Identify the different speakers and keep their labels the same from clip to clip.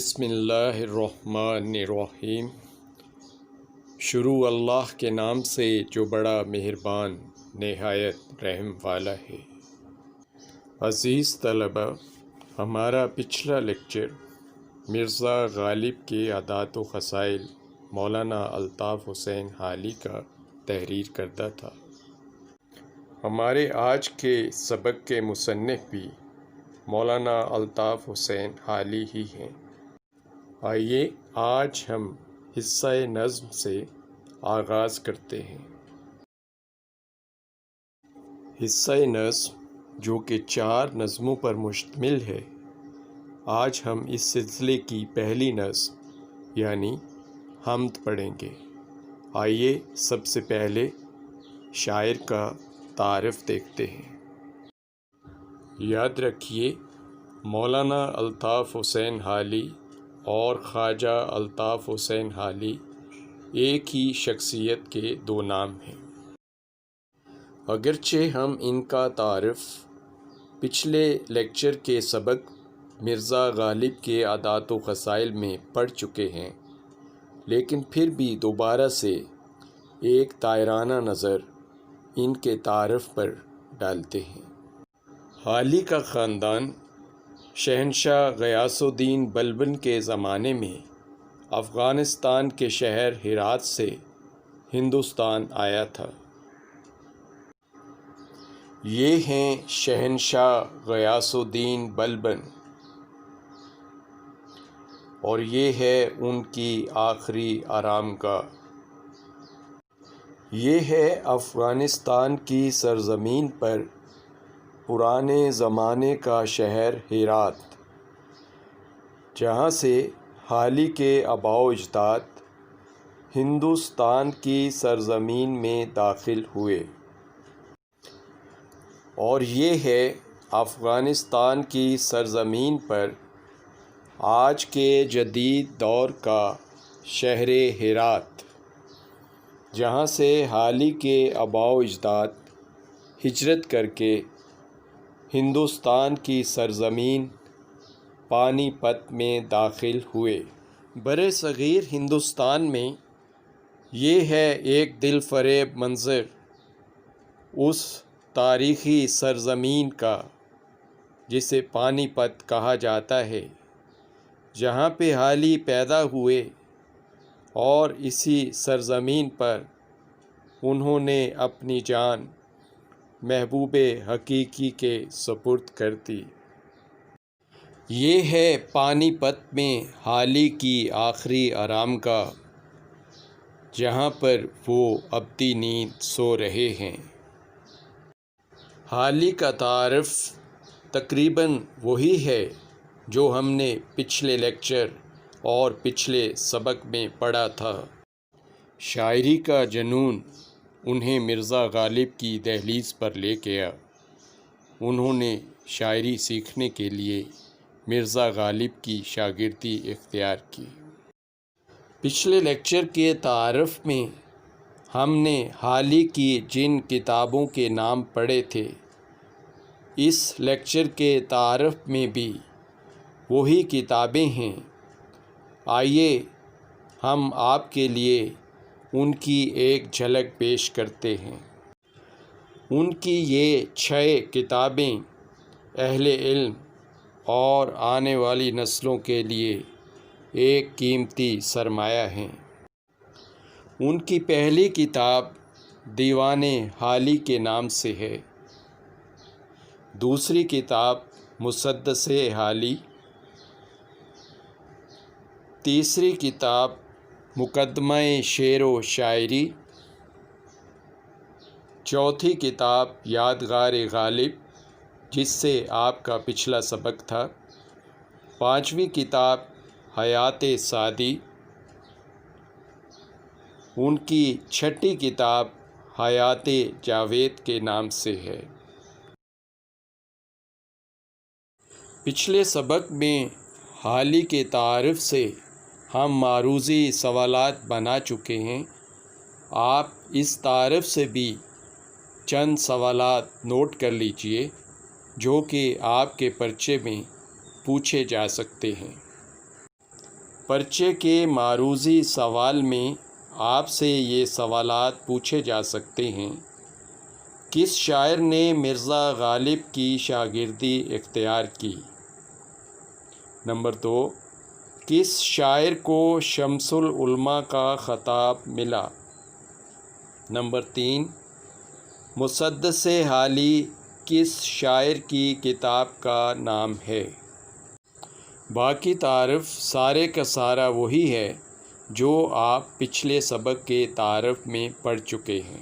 Speaker 1: بسم اللہ الرحمن الرحیم۔ شروع اللہ کے نام سے جو بڑا مہربان نہایت رحم والا ہے۔ عزیز طلبہ، ہمارا پچھلا لیکچر مرزا غالب کے عادات و خصائل مولانا الطاف حسین حالی کا تحریر کردہ تھا۔ ہمارے آج کے سبق کے مصنف بھی مولانا الطاف حسین حالی ہی ہیں۔ آئیے آج ہم حصہ نظم سے آغاز کرتے ہیں۔ حصہ نظم جو کہ 4 نظموں پر مشتمل ہے، آج ہم اس سلسلے کی پہلی نظم یعنی حمد پڑھیں گے۔ آئیے سب سے پہلے شاعر کا تعارف دیکھتے ہیں۔ یاد رکھیے، مولانا الطاف حسین حالی اور خواجہ الطاف حسین حالی ایک ہی شخصیت کے 2 نام ہیں۔ اگرچہ ہم ان کا تعارف پچھلے لیکچر کے سبق مرزا غالب کے عادات و خصائل میں پڑھ چکے ہیں، لیکن پھر بھی دوبارہ سے ایک طائرانہ نظر ان کے تعارف پر ڈالتے ہیں۔ حالی کا خاندان شہنشاہ غیاث الدین بلبن کے زمانے میں افغانستان کے شہر ہرات سے ہندوستان آیا تھا۔ یہ ہیں شہنشاہ غیاث الدین بلبن، اور یہ ہے ان کی آخری آرامگاہ۔ یہ ہے افغانستان کی سرزمین پر پرانے زمانے کا شہر ہرات، جہاں سے حالی کے آباء و اجداد ہندوستان کی سرزمین میں داخل ہوئے، اور یہ ہے افغانستان کی سرزمین پر آج کے جدید دور کا شہر ہرات، جہاں سے حالی کے آباء و اجداد ہجرت کر کے ہندوستان کی سرزمین پانی پت میں داخل ہوئے۔ برصغیر ہندوستان میں یہ ہے ایک دل فریب منظر اس تاریخی سرزمین کا جسے پانی پت کہا جاتا ہے، جہاں پہ حالی پیدا ہوئے، اور اسی سرزمین پر انہوں نے اپنی جان محبوب حقیقی کے سپرد کر دی۔ یہ ہے پانی پت میں حالی کی آخری آرامگاہ، جہاں پر وہ ابدی نیند سو رہے ہیں۔ حالی کا تعارف تقریباً وہی ہے جو ہم نے پچھلے لیکچر اور پچھلے سبق میں پڑھا تھا۔ شاعری کا جنون انہیں مرزا غالب کی دہلیز پر لے گیا۔ انہوں نے شاعری سیکھنے کے لیے مرزا غالب کی شاگردی اختیار کی۔ پچھلے لیکچر کے تعارف میں ہم نے حالی کی جن کتابوں کے نام پڑھے تھے، اس لیکچر کے تعارف میں بھی وہی کتابیں ہیں۔ آئیے ہم آپ کے لیے ان کی ایک جھلک پیش کرتے ہیں۔ ان کی یہ 6 کتابیں اہل علم اور آنے والی نسلوں کے لیے ایک قیمتی سرمایہ ہیں۔ ان کی پہلی کتاب دیوان حالی کے نام سے ہے، دوسری کتاب مسدس حالی، تیسری کتاب مقدمہ شعر و شاعری، چوتھی کتاب یادگار غالب جس سے آپ کا پچھلا سبق تھا، 5ویں کتاب حیات سعدی، ان کی 6ٹھی کتاب حیات جاوید کے نام سے ہے۔ پچھلے سبق میں حالی کے تعارف سے ہم معروضی سوالات بنا چکے ہیں۔ آپ اس تعارف سے بھی چند سوالات نوٹ کر لیجئے جو کہ آپ کے پرچے میں پوچھے جا سکتے ہیں۔ پرچے کے معروضی سوال میں آپ سے یہ سوالات پوچھے جا سکتے ہیں: کس شاعر نے مرزا غالب کی شاگردی اختیار کی؟ نمبر 2، کس شاعر کو شمس العلماء کا خطاب ملا؟ نمبر 3، مسدس حالی کس شاعر کی کتاب کا نام ہے؟ باقی تعارف سارے کا سارا وہی ہے جو آپ پچھلے سبق کے تعارف میں پڑھ چکے ہیں۔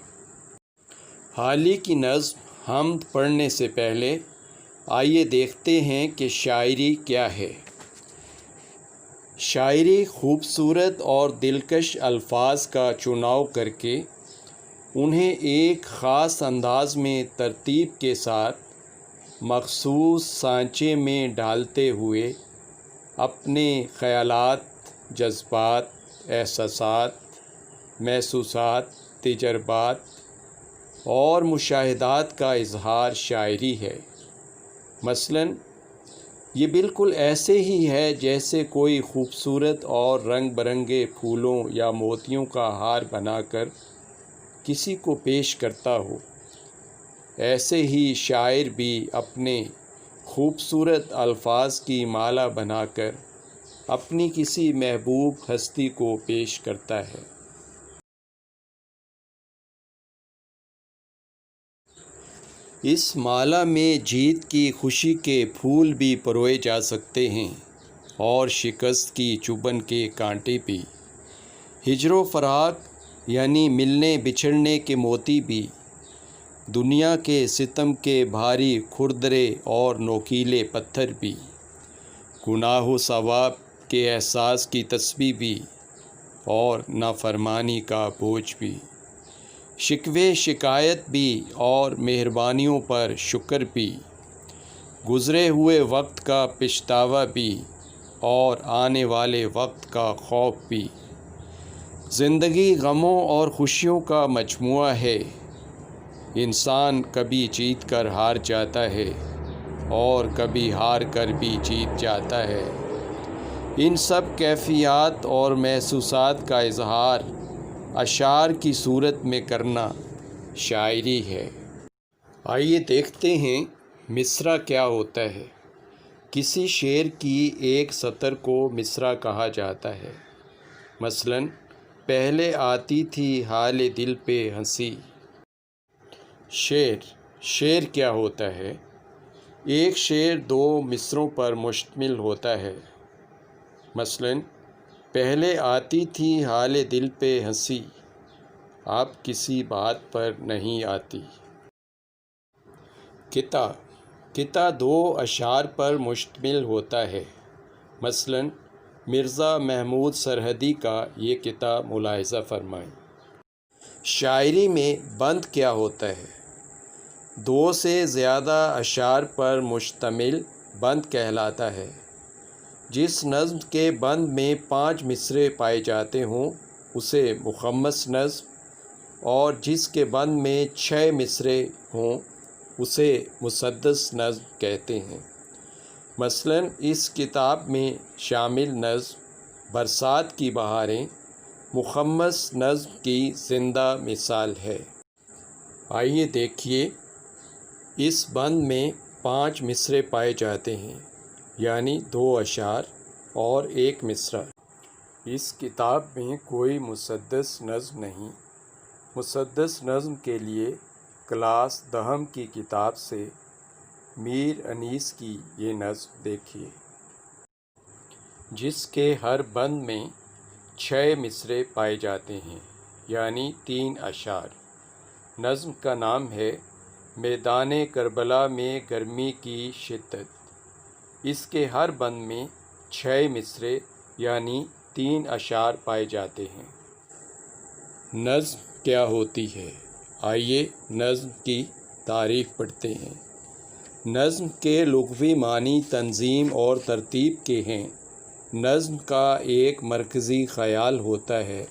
Speaker 1: حالی کی نظم حمد پڑھنے سے پہلے آئیے دیکھتے ہیں کہ شاعری کیا ہے۔ شاعری خوبصورت اور دلکش الفاظ کا چناؤ کر کے انہیں ایک خاص انداز میں ترتیب کے ساتھ مخصوص سانچے میں ڈالتے ہوئے اپنے خیالات، جذبات، احساسات، محسوسات، تجربات اور مشاہدات کا اظہار شاعری ہے۔ مثلاً یہ بالکل ایسے ہی ہے جیسے کوئی خوبصورت اور رنگ برنگے پھولوں یا موتیوں کا ہار بنا کر کسی کو پیش کرتا ہو۔ ایسے ہی شاعر بھی اپنے خوبصورت الفاظ کی مالا بنا کر اپنی کسی محبوب ہستی کو پیش کرتا ہے۔ اس مالا میں جیت کی خوشی کے پھول بھی پروئے جا سکتے ہیں اور شکست کی چبھن کے کانٹے بھی، ہجر و فراق یعنی ملنے بچھڑنے کے موتی بھی، دنیا کے ستم کے بھاری کھردرے اور نوکیلے پتھر بھی، گناہ و ثواب کے احساس کی تسبیح بھی اور نافرمانی کا بوجھ بھی، شکوے شکایت بھی اور مہربانیوں پر شکر بھی، گزرے ہوئے وقت کا پچھتاوا بھی اور آنے والے وقت کا خوف بھی۔ زندگی غموں اور خوشیوں کا مجموعہ ہے۔ انسان کبھی جیت کر ہار جاتا ہے اور کبھی ہار کر بھی جیت جاتا ہے۔ ان سب کیفیات اور محسوسات کا اظہار اشعار کی صورت میں کرنا شاعری ہے۔ آئیے دیکھتے ہیں مصرع کیا ہوتا ہے۔ کسی شعر کی ایک سطر کو مصرع کہا جاتا ہے۔ مثلاً پہلے آتی تھی حال دل پہ ہنسی۔ شعر کیا ہوتا ہے؟ ایک شعر دو مصرعوں پر مشتمل ہوتا ہے۔ مثلاً پہلے آتی تھی حال دل پہ ہنسی، اب کسی بات پر نہیں آتی۔ قطع دو اشعار پر مشتمل ہوتا ہے۔ مثلاً مرزا محمود سرحدی کا یہ قطع ملاحظہ فرمائیں۔ شاعری میں بند کیا ہوتا ہے؟ دو سے زیادہ اشعار پر مشتمل بند کہلاتا ہے۔ جس نظم کے بند میں 5 مصرعے پائے جاتے ہوں اسے مخمس نظم اور جس کے بند میں 6 مصرعے ہوں اسے مسدس نظم کہتے ہیں۔ مثلاً اس کتاب میں شامل نظم برسات کی بہاریں مخمس نظم کی زندہ مثال ہے۔ آئیے دیکھیے، اس بند میں 5 مصرعے پائے جاتے ہیں، یعنی 2 اشعار اور 1 مصرع۔ اس کتاب میں کوئی مسدس نظم نہیں۔ مسدس نظم کے لیے کلاس دہم کی کتاب سے میر انیس کی یہ نظم دیکھیے، جس کے ہر بند میں 6 مصرعے پائے جاتے ہیں، یعنی 3 اشعار۔ نظم کا نام ہے میدان کربلا میں گرمی کی شدت۔ اس کے ہر بند میں 6 مصرعے یعنی 3 اشعار پائے جاتے ہیں۔ نظم کیا ہوتی ہے؟ آئیے نظم کی تعریف پڑھتے ہیں۔ نظم کے لغوی معنی تنظیم اور ترتیب کے ہیں۔ نظم کا ایک مرکزی خیال ہوتا ہے۔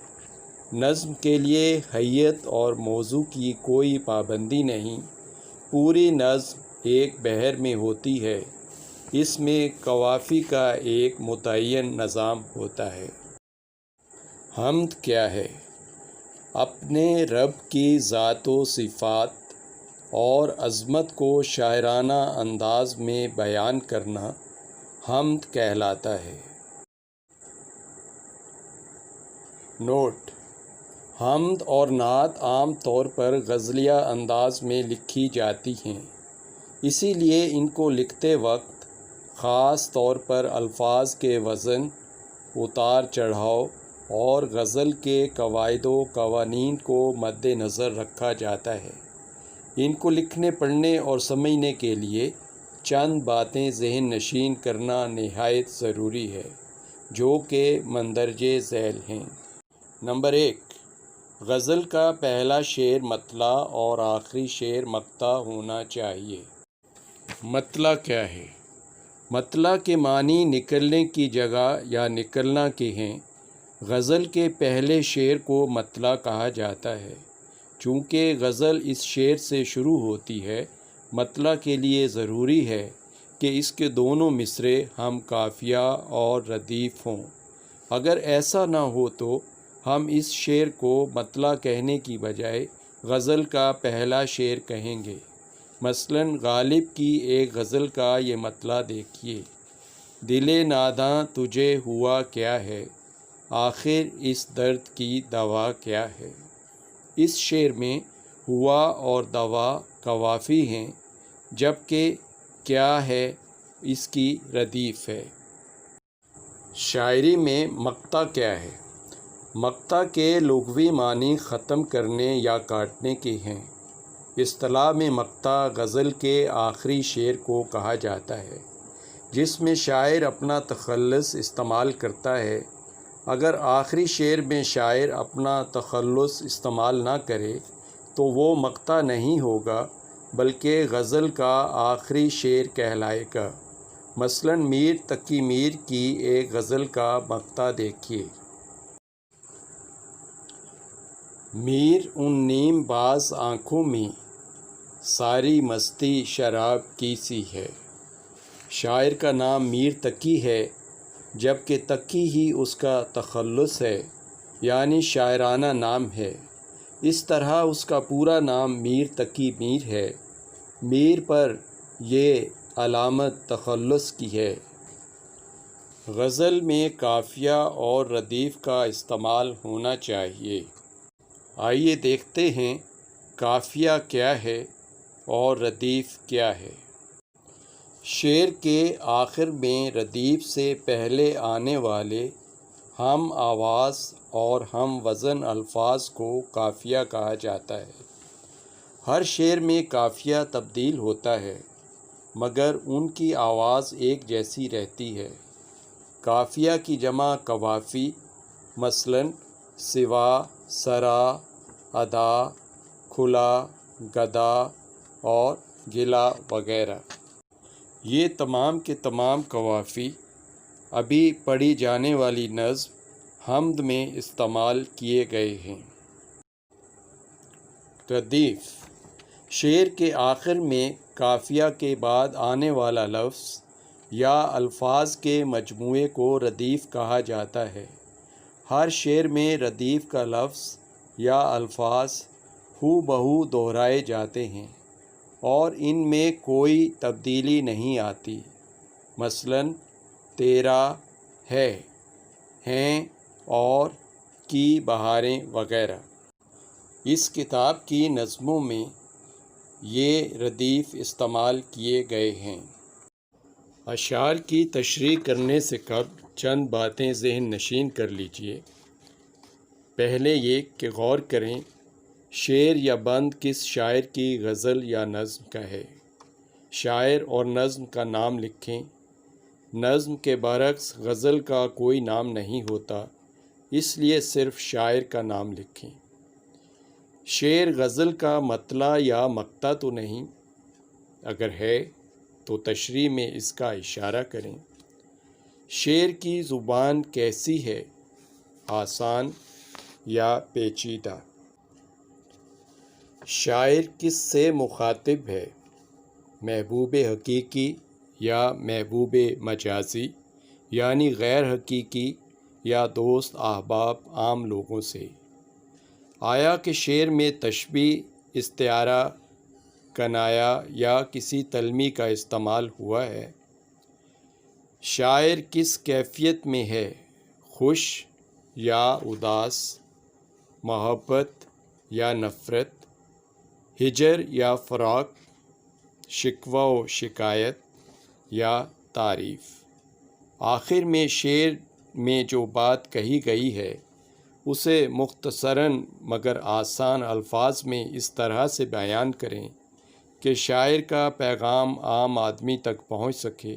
Speaker 1: نظم کے لیے ہیئت اور موضوع کی کوئی پابندی نہیں۔ پوری نظم ایک بحر میں ہوتی ہے۔ اس میں قوافی کا ایک متعین نظام ہوتا ہے۔ حمد کیا ہے؟ اپنے رب کی ذات و صفات اور عظمت کو شاعرانہ انداز میں بیان کرنا حمد کہلاتا ہے۔ نوٹ: حمد اور نعت عام طور پر غزلیہ انداز میں لکھی جاتی ہیں، اسی لیے ان کو لکھتے وقت خاص طور پر الفاظ کے وزن، اتار چڑھاؤ اور غزل کے قواعد و قوانین کو مد نظر رکھا جاتا ہے۔ ان کو لکھنے، پڑھنے اور سمجھنے کے لیے چند باتیں ذہن نشین کرنا نہایت ضروری ہے، جو کہ مندرجہ ذیل ہیں۔ نمبر 1، غزل کا پہلا شعر مطلع اور آخری شعر مقطع ہونا چاہیے۔ مطلع کیا ہے؟ مطلع کے معنی نکلنے کی جگہ یا نکلنا کے ہیں۔ غزل کے پہلے شعر کو مطلع کہا جاتا ہے۔ چونکہ غزل اس شعر سے شروع ہوتی ہے، مطلع کے لیے ضروری ہے کہ اس کے دونوں مصرعے ہم قافیہ اور ردیف ہوں۔ اگر ایسا نہ ہو تو ہم اس شعر کو مطلع کہنے کی بجائے غزل کا پہلا شعر کہیں گے۔ مثلاً غالب کی ایک غزل کا یہ مطلع دیکھیے: دل ناداں تجھے ہوا کیا ہے، آخر اس درد کی دوا کیا ہے۔ اس شعر میں ہوا اور دوا قوافی ہیں، جبکہ کیا ہے اس کی ردیف ہے۔ شاعری میں مقطع کیا ہے؟ مقطع کے لغوی معنی ختم کرنے یا کاٹنے کے ہیں۔ اصطلاح میں مقطع غزل کے آخری شعر کو کہا جاتا ہے، جس میں شاعر اپنا تخلص استعمال کرتا ہے۔ اگر آخری شعر میں شاعر اپنا تخلص استعمال نہ کرے تو وہ مقطع نہیں ہوگا، بلکہ غزل کا آخری شعر کہلائے گا۔ مثلاً میر تقی میر کی ایک غزل کا مقطع دیکھیے: میر ان نیم باز آنکھوں میں، ساری مستی شراب کی سی ہے۔ شاعر کا نام میر تقی ہے، جبکہ تقی ہی اس کا تخلص ہے، یعنی شاعرانہ نام ہے۔ اس طرح اس کا پورا نام میر تقی میر ہے۔ میر پر یہ علامت تخلص کی ہے۔ غزل میں قافیہ اور ردیف کا استعمال ہونا چاہیے۔ آئیے دیکھتے ہیں قافیہ کیا ہے اور ردیف کیا ہے۔ شعر کے آخر میں ردیف سے پہلے آنے والے ہم آواز اور ہم وزن الفاظ کو قافیہ کہا جاتا ہے۔ ہر شعر میں قافیہ تبدیل ہوتا ہے، مگر ان کی آواز ایک جیسی رہتی ہے۔ قافیہ کی جمع قوافی، مثلاً سوا، سرا، ادا، کھلا، گدا اور گلا وغیرہ۔ یہ تمام کے تمام قوافی ابھی پڑھی جانے والی نظم حمد میں استعمال کیے گئے ہیں۔ ردیف: شعر کے آخر میں قافیہ کے بعد آنے والا لفظ یا الفاظ کے مجموعے کو ردیف کہا جاتا ہے۔ ہر شعر میں ردیف کا لفظ یا الفاظ ہو بہو دہرائے جاتے ہیں اور ان میں کوئی تبدیلی نہیں آتی۔ مثلاً تیرا، ہے، ہیں اور کی بہاریں وغیرہ۔ اس کتاب کی نظموں میں یہ ردیف استعمال کیے گئے ہیں۔ اشعار کی تشریح کرنے سے قبل چند باتیں ذہن نشین کر لیجیے۔ پہلے یہ کہ غور کریں شعر یا بند کس شاعر کی غزل یا نظم کا ہے۔ شاعر اور نظم کا نام لکھیں۔ نظم کے برعکس غزل کا کوئی نام نہیں ہوتا، اس لیے صرف شاعر کا نام لکھیں۔ شعر غزل کا مطلع یا مقطع تو نہیں؟ اگر ہے تو تشریح میں اس کا اشارہ کریں۔ شعر کی زبان کیسی ہے؟ آسان یا پیچیدہ؟ شاعر کس سے مخاطب ہے؟ محبوب حقیقی یا محبوب مجازی یعنی غیر حقیقی یا دوست احباب عام لوگوں سے؟ آیا کہ شعر میں تشبیہ، استعارہ، کنایا یا کسی تلمی کا استعمال ہوا ہے؟ شاعر کس کیفیت میں ہے، خوش یا اداس، محبت یا نفرت، ہجر یا فراق، شکوہ و شکایت یا تعریف؟ آخر میں شعر میں جو بات کہی گئی ہے اسے مختصراً مگر آسان الفاظ میں اس طرح سے بیان کریں کہ شاعر کا پیغام عام آدمی تک پہنچ سکے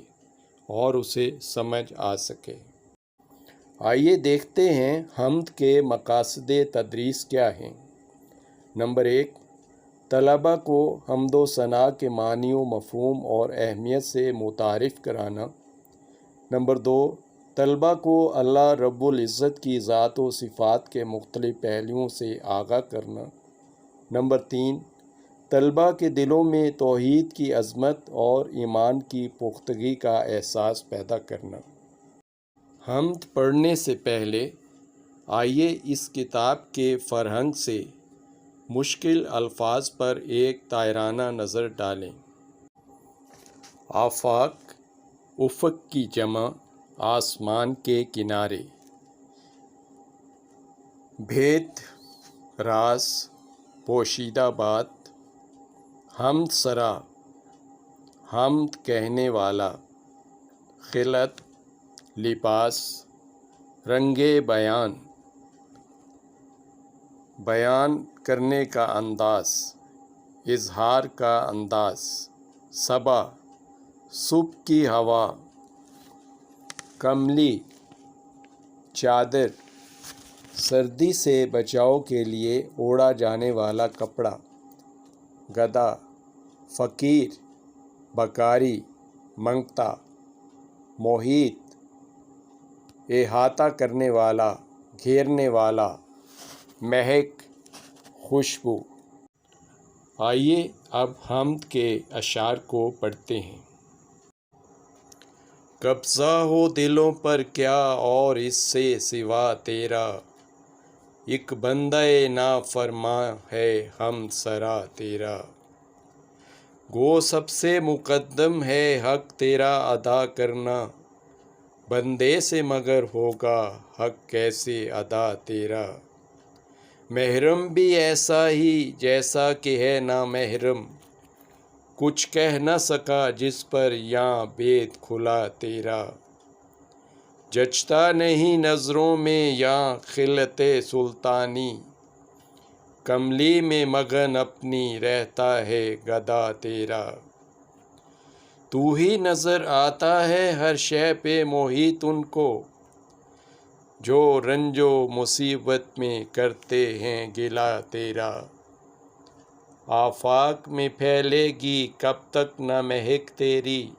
Speaker 1: اور اسے سمجھ آ سکے۔ آئیے دیکھتے ہیں حمد کے مقاصد تدریس کیا ہیں۔ نمبر 1، طلباء کو حمد و ثناء کے معنی و مفہوم اور اہمیت سے متعارف کرانا۔ نمبر 2، طلباء کو اللہ رب العزت کی ذات و صفات کے مختلف پہلوؤں سے آگاہ کرنا۔ نمبر 3، طلباء کے دلوں میں توحید کی عظمت اور ایمان کی پختگی کا احساس پیدا کرنا۔ حمد پڑھنے سے پہلے آئیے اس کتاب کے فرہنگ سے مشکل الفاظ پر ایک طائرانہ نظر ڈالیں۔ آفاق، افق کی جمع، آسمان کے کنارے۔ بھید، راز، پوشیدہ بات۔ حمد سرا، حمد کہنے والا۔ خلعت، لباس، رنگ بیان، بیان کرنے کا انداز، اظہار کا انداز۔ صبا، صبح کی ہوا۔ کملی، چادر، سردی سے بچاؤ کے لیے اوڑھا جانے والا کپڑا۔ گدھا، فقیر، بھکاری، منگتا۔ محیط، احاطہ کرنے والا، گھیرنے والا۔ مہک، خوشبو۔ آئیے اب حمد کے اشعار کو پڑھتے ہیں۔ قبضہ ہو دلوں پر کیا اور اس سے سوا تیرا، ایک بندہ نافرماں ہے حمد سرا تیرا۔ گو سب سے مقدم ہے حق تیرا ادا کرنا، بندے سے مگر ہوگا حق کیسے ادا تیرا۔ محرم بھی ایسا ہی جیسا کہ ہے نامحرم، کچھ کہہ نہ سکا جس پر یاں بید کھلا تیرا۔ جچتا نہیں نظروں میں یاں خلعت سلطانی، کملی میں مگن اپنی رہتا ہے گدا تیرا۔ تو ہی نظر آتا ہے ہر شے پہ محیط ان کو، جو رنج و مصیبت میں کرتے ہیں گلہ تیرا۔ آفاق میں پھیلے گی کب تک نہ مہک تیری،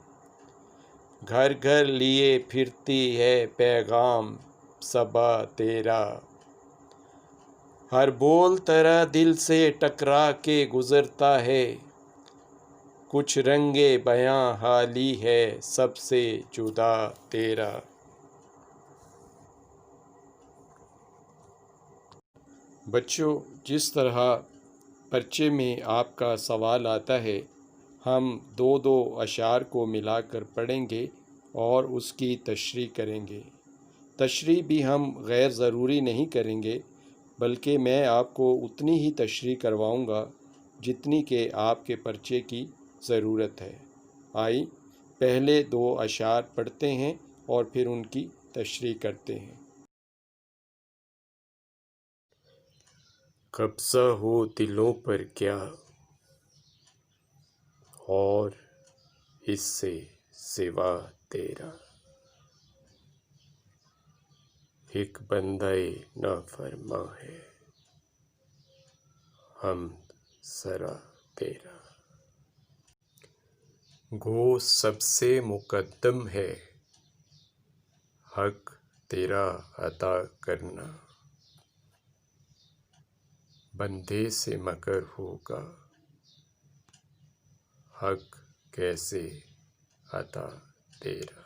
Speaker 1: گھر گھر لیے پھرتی ہے پیغام صبا تیرا۔ ہر بول ترا دل سے ٹکرا کے گزرتا ہے، کچھ رنگ بیاں حالی ہے سب سے جدا تیرا۔ بچوں، جس طرح پرچے میں آپ کا سوال آتا ہے، ہم دو اشعار کو ملا کر پڑھیں گے اور اس کی تشریح کریں گے۔ تشریح بھی ہم غیر ضروری نہیں کریں گے، بلکہ میں آپ کو اتنی ہی تشریح کرواؤں گا جتنی کہ آپ کے پرچے کی ضرورت ہے۔ آئیے پہلے دو اشعار پڑھتے ہیں اور پھر ان کی تشریح کرتے ہیں۔ قبضہ ہو دلوں پر کیا اور اس سے سوا تیرا، ایک بندہ نافرماں ہے حمد سرا تیرا۔ گو سب سے مقدم ہے حق تیرا ادا کرنا، بندے سے مگر ہوگا حق کیسے عطا تیرا۔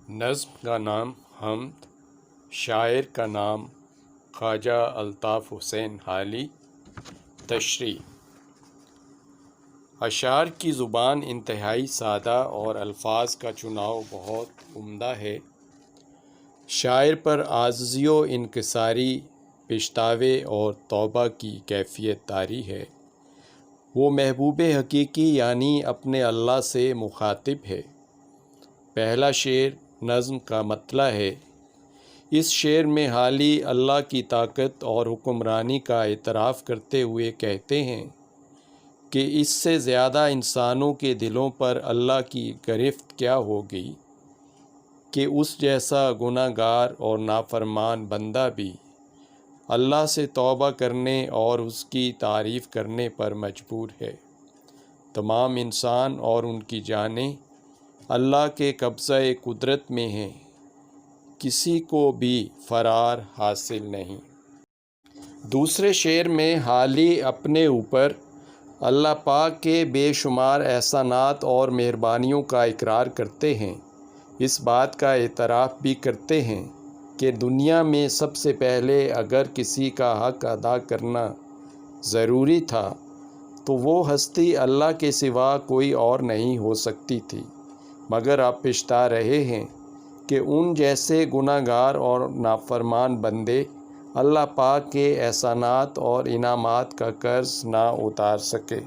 Speaker 1: نظم کا نام حمد، شاعر کا نام خواجہ الطاف حسین حالی۔ تشریح: اشعار کی زبان انتہائی سادہ اور الفاظ کا چناؤ بہت عمدہ ہے۔ شاعر پر عاجزی و انکساری، پچھتاوے اور توبہ کی کیفیت طاری ہے۔ وہ محبوب حقیقی یعنی اپنے اللہ سے مخاطب ہے۔ پہلا شعر نظم کا مطلع ہے۔ اس شعر میں حالی اللہ کی طاقت اور حکمرانی کا اعتراف کرتے ہوئے کہتے ہیں کہ اس سے زیادہ انسانوں کے دلوں پر اللہ کی گرفت کیا ہوگی کہ اس جیسا گناہ گار اور نافرمان بندہ بھی اللہ سے توبہ کرنے اور اس کی تعریف کرنے پر مجبور ہے۔ تمام انسان اور ان کی جانیں اللہ کے قبضہ قدرت میں ہیں، کسی کو بھی فرار حاصل نہیں۔ دوسرے شعر میں حالی اپنے اوپر اللہ پاک کے بے شمار احسانات اور مہربانیوں کا اقرار کرتے ہیں۔ اس بات کا اعتراف بھی کرتے ہیں کہ دنیا میں سب سے پہلے اگر کسی کا حق ادا کرنا ضروری تھا تو وہ ہستی اللہ کے سوا کوئی اور نہیں ہو سکتی تھی، مگر آپ پچھتا رہے ہیں کہ ان جیسے گناہ گار اور نافرمان بندے اللہ پاک کے احسانات اور انعامات کا قرض نہ اتار سکے۔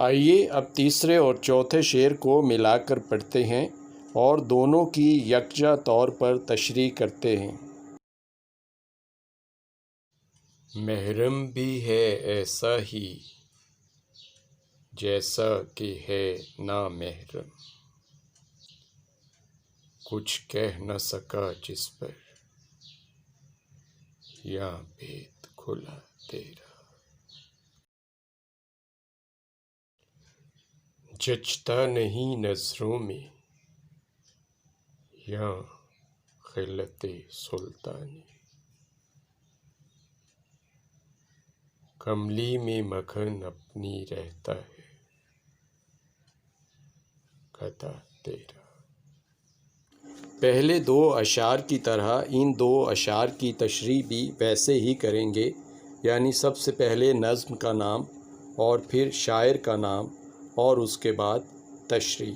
Speaker 1: آئیے اب تیسرے اور چوتھے شعر کو ملا کر پڑھتے ہیں اور دونوں کی یکجا طور پر تشریح کرتے ہیں۔ محرم بھی ہے ایسا ہی جیسا کہ ہے نامحرم، کچھ کہہ نہ سکا جس پر یہاں بھید کھلا تیرا۔ جچتا نہیں نظروں میں یہاں خلعت سلطانی، کملی میں مکھن اپنی رہتا ہے گدا تیرا۔ پہلے دو اشعار کی طرح ان دو اشعار کی تشریح بھی ویسے ہی کریں گے، یعنی سب سے پہلے نظم کا نام اور پھر شاعر کا نام اور اس کے بعد تشریح۔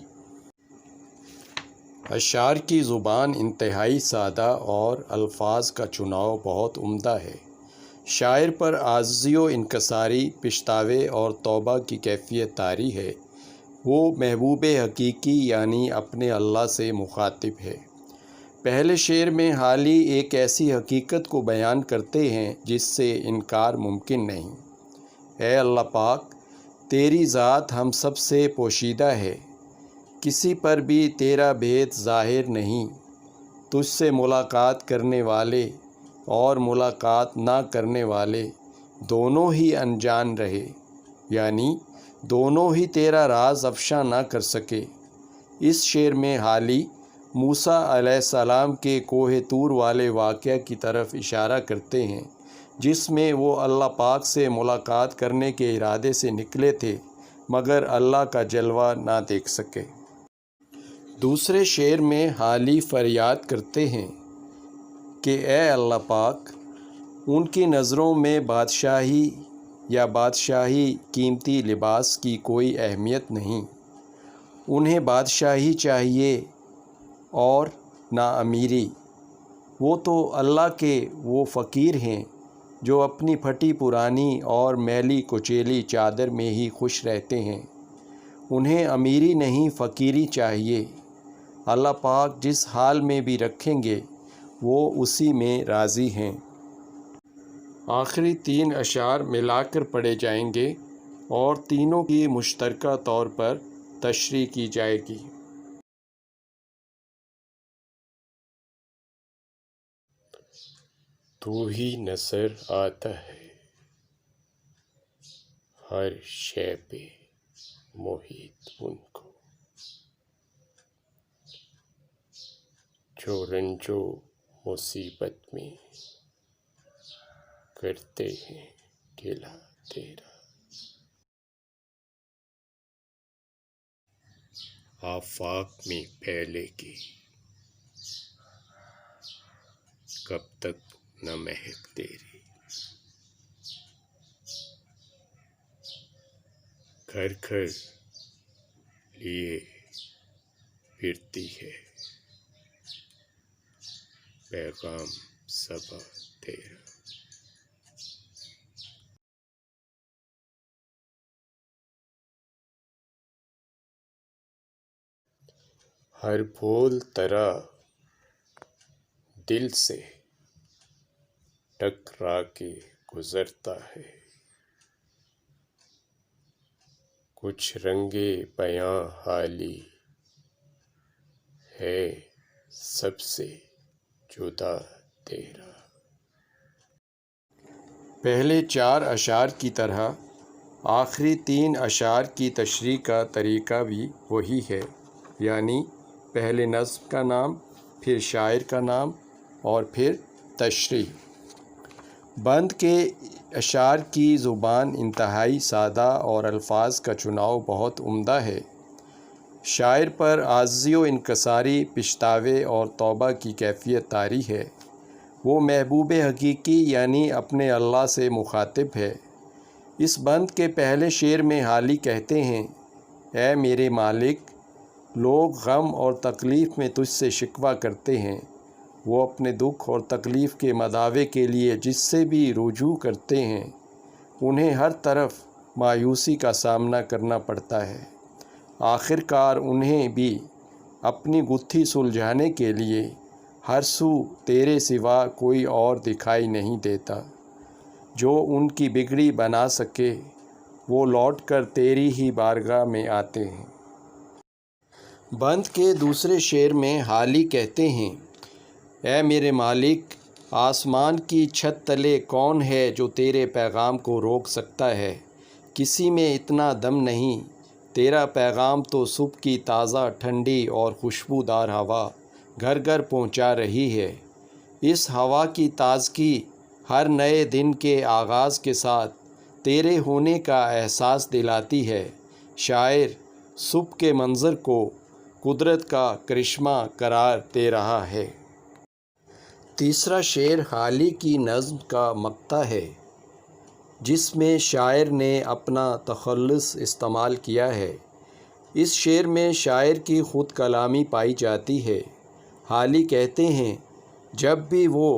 Speaker 1: اشعار کی زبان انتہائی سادہ اور الفاظ کا چناؤ بہت عمدہ ہے۔ شاعر پر عاجزی و انکساری، پچھتاوے اور توبہ کی کیفیت طاری ہے۔ وہ محبوب حقیقی یعنی اپنے اللہ سے مخاطب ہے۔ پہلے شعر میں حالی ایک ایسی حقیقت کو بیان کرتے ہیں جس سے انکار ممکن نہیں۔ اے اللہ پاک، تیری ذات ہم سب سے پوشیدہ ہے، کسی پر بھی تیرا بھید ظاہر نہیں۔ تجھ سے ملاقات کرنے والے اور ملاقات نہ کرنے والے دونوں ہی انجان رہے، یعنی دونوں ہی تیرا راز افشاں نہ کر سکے۔ اس شعر میں حالی موسیٰ علیہ السلام کے کوہ طور والے واقعہ کی طرف اشارہ کرتے ہیں جس میں وہ اللہ پاک سے ملاقات کرنے کے ارادے سے نکلے تھے مگر اللہ کا جلوہ نہ دیکھ سکے۔ دوسرے شعر میں حالی فریاد کرتے ہیں کہ اے اللہ پاک، ان کی نظروں میں بادشاہی یا بادشاہی قیمتی لباس کی کوئی اہمیت نہیں، انہیں بادشاہی چاہیے اور نہ امیری۔ وہ تو اللہ کے وہ فقیر ہیں جو اپنی پھٹی پرانی اور میلی کچیلی چادر میں ہی خوش رہتے ہیں، انہیں امیری نہیں فقیری چاہیے۔ اللہ پاک جس حال میں بھی رکھیں گے وہ اسی میں راضی ہیں۔ آخری تین اشعار ملا کر پڑھے جائیں گے اور تینوں کی مشترکہ طور پر تشریح کی جائے گی۔ تو ہی نظر آتا ہے ہر شے پہ محیط ان کو، جو رنج و مصیبت میں کرتے ہیں گلہ تیرا۔ آفاق میں پھیلے گی، کب تک نہ مہک تیری گھر گھر لیے پھرتی ہے پیغام صبا تیرا۔ ہر بول ترا دل سے ٹکرا کے گزرتا ہے، کچھ رنگے بیاں حالی ہے سب سے جدا تیرا۔ پہلے 4 اشعار کی طرح آخری 3 اشعار کی تشریح کا طریقہ بھی وہی ہے، یعنی پہلے نظم کا نام، پھر شاعر کا نام اور پھر تشریح۔ بند کے اشعار کی زبان انتہائی سادہ اور الفاظ کا چناؤ بہت عمدہ ہے۔ شاعر پر عاجزی و انکساری، پچھتاوے اور توبہ کی کیفیت طاری ہے۔ وہ محبوب حقیقی یعنی اپنے اللہ سے مخاطب ہے۔ اس بند کے پہلے شعر میں حالی کہتے ہیں، اے میرے مالک، لوگ غم اور تکلیف میں تجھ سے شکوہ کرتے ہیں۔ وہ اپنے دکھ اور تکلیف کے مداوے کے لیے جس سے بھی رجوع کرتے ہیں، انہیں ہر طرف مایوسی کا سامنا کرنا پڑتا ہے۔ آخر کار انہیں بھی اپنی گتھی سلجھانے کے لیے ہر سو تیرے سوا کوئی اور دکھائی نہیں دیتا جو ان کی بگڑی بنا سکے۔ وہ لوٹ کر تیری ہی بارگاہ میں آتے ہیں۔ بند کے دوسرے شعر میں حالی کہتے ہیں، اے میرے مالک، آسمان کی چھت تلے کون ہے جو تیرے پیغام کو روک سکتا ہے؟ کسی میں اتنا دم نہیں۔ تیرا پیغام تو صبح کی تازہ ٹھنڈی اور خوشبودار ہوا گھر گھر پہنچا رہی ہے۔ اس ہوا کی تازگی ہر نئے دن کے آغاز کے ساتھ تیرے ہونے کا احساس دلاتی ہے۔ شاعر صبح کے منظر کو قدرت کا کرشمہ قرار دے رہا ہے۔ تیسرا شعر حالی کی نظم کا مقطع ہے، جس میں شاعر نے اپنا تخلص استعمال کیا ہے۔ اس شعر میں شاعر کی خود کلامی پائی جاتی ہے۔ حالی کہتے ہیں، جب بھی وہ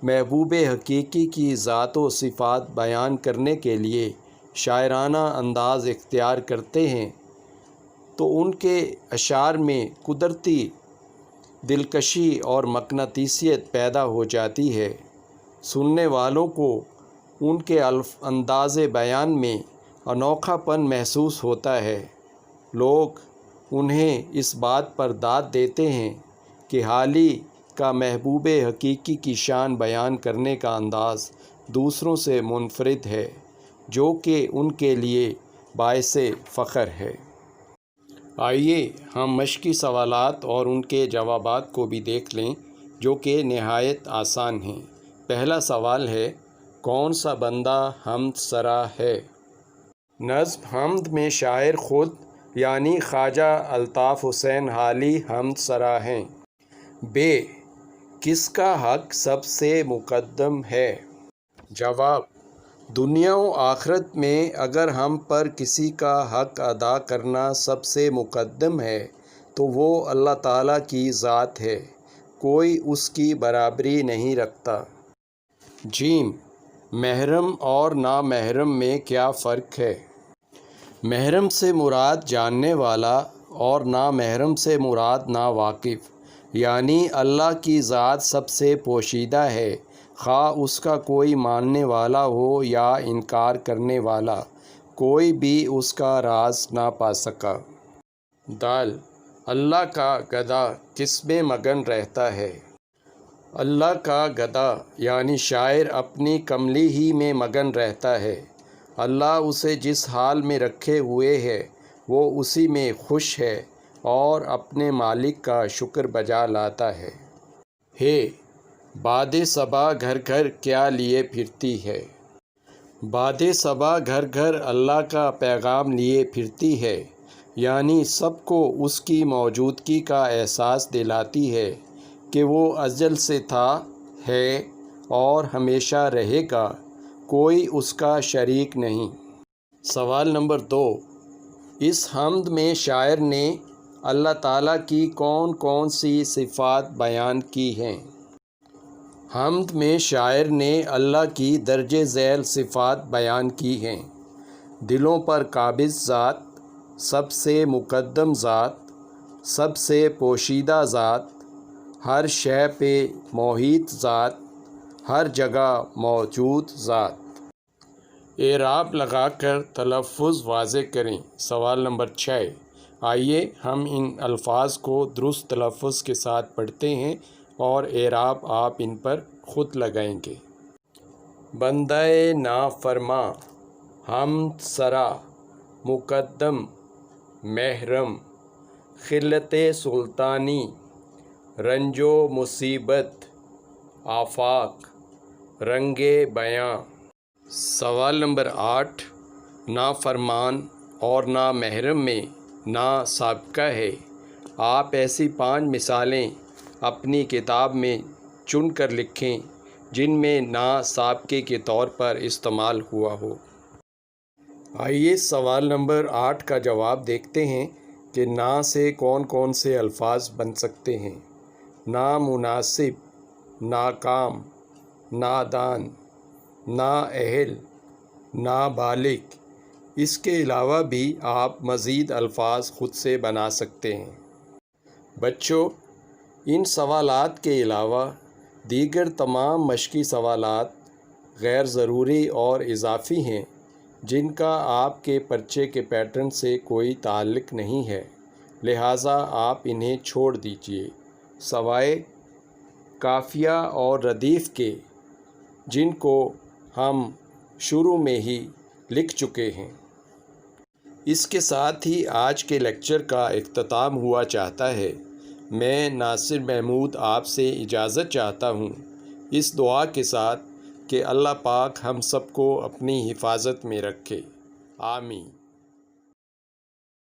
Speaker 1: محبوب حقیقی کی ذات و صفات بیان کرنے کے لیے شاعرانہ انداز اختیار کرتے ہیں تو ان کے اشعار میں قدرتی دلکشی اور مقناطیسیت پیدا ہو جاتی ہے۔ سننے والوں کو ان کے انداز بیان میں انوکھا پن محسوس ہوتا ہے۔ لوگ انہیں اس بات پر داد دیتے ہیں کہ حالی کا محبوب حقیقی کی شان بیان کرنے کا انداز دوسروں سے منفرد ہے، جو کہ ان کے لیے باعث فخر ہے۔ آئیے ہم مشقی سوالات اور ان کے جوابات کو بھی دیکھ لیں، جو کہ نہایت آسان ہیں۔ پہلا سوال ہے، کون سا بندہ حمد سرا ہے؟ نظم حمد میں شاعر خود یعنی خواجہ الطاف حسین حالی حمد سرا ہیں۔ ب، کس کا حق سب سے مقدم ہے؟ جواب، دنیا و آخرت میں اگر ہم پر کسی کا حق ادا کرنا سب سے مقدم ہے تو وہ اللہ تعالیٰ کی ذات ہے، کوئی اس کی برابری نہیں رکھتا۔ ج، محرم اور نامحرم میں کیا فرق ہے؟ محرم سے مراد جاننے والا اور نامحرم سے مراد ناواقف، یعنی اللہ کی ذات سب سے پوشیدہ ہے، خواہ اس کا کوئی ماننے والا ہو یا انکار کرنے والا، کوئی بھی اس کا راز نہ پا سکا۔ د، اللہ کا گدھا کس میں مگن رہتا ہے؟ اللہ کا گدھا یعنی شاعر اپنی کملی ہی میں مگن رہتا ہے۔ اللہ اسے جس حال میں رکھے ہوئے ہے وہ اسی میں خوش ہے اور اپنے مالک کا شکر بجا لاتا ہے۔ ہ، باد صبا گھر گھر کیا لیے پھرتی ہے؟ باد صبا گھر گھر اللہ کا پیغام لیے پھرتی ہے، یعنی سب کو اس کی موجودگی کا احساس دلاتی ہے کہ وہ ازل سے تھا، ہے اور ہمیشہ رہے گا، کوئی اس کا شریک نہیں۔ سوال نمبر 2، اس حمد میں شاعر نے اللہ تعالیٰ کی کون کون سی صفات بیان کی ہیں؟ حمد میں شاعر نے اللہ کی درجہ ذیل صفات بیان کی ہیں: دلوں پر قابض ذات، سب سے مقدم ذات، سب سے پوشیدہ ذات، ہر شے پہ محیط ذات، ہر جگہ موجود ذات۔ اعراب لگا کر تلفظ واضح کریں۔ سوال نمبر 6، آئیے ہم ان الفاظ کو درست تلفظ کے ساتھ پڑھتے ہیں اور اعراب آپ ان پر خود لگائیں گے۔ بندہ نافرماں، حمد سرا، مقدم، محرم، خلت سلطانی، رنج و مصیبت، آفاق، رنگ بیاں۔ سوال نمبر 8، نافرمان اور نامحرم میں نا سابقہ ہے۔ آپ ایسی 5 مثالیں اپنی کتاب میں چن کر لکھیں جن میں نا سابقے کے طور پر استعمال ہوا ہو۔ آئیے سوال نمبر 8 کا جواب دیکھتے ہیں کہ نا سے کون کون سے الفاظ بن سکتے ہیں۔ نامناسب، ناکام، نادان، نااہل، نابالغ۔ اس کے علاوہ بھی آپ مزید الفاظ خود سے بنا سکتے ہیں۔ بچوں، ان سوالات کے علاوہ دیگر تمام مشقی سوالات غیر ضروری اور اضافی ہیں جن کا آپ کے پرچے کے پیٹرن سے کوئی تعلق نہیں ہے، لہٰذا آپ انہیں چھوڑ دیجیے، سوائے قافیہ اور ردیف کے جن کو ہم شروع میں ہی لکھ چکے ہیں۔ اس کے ساتھ ہی آج کے لیکچر کا اختتام ہوا چاہتا ہے۔ میں ناصر محمود آپ سے اجازت چاہتا ہوں، اس دعا کے ساتھ کہ اللہ پاک ہم سب کو اپنی حفاظت میں رکھے۔ آمین۔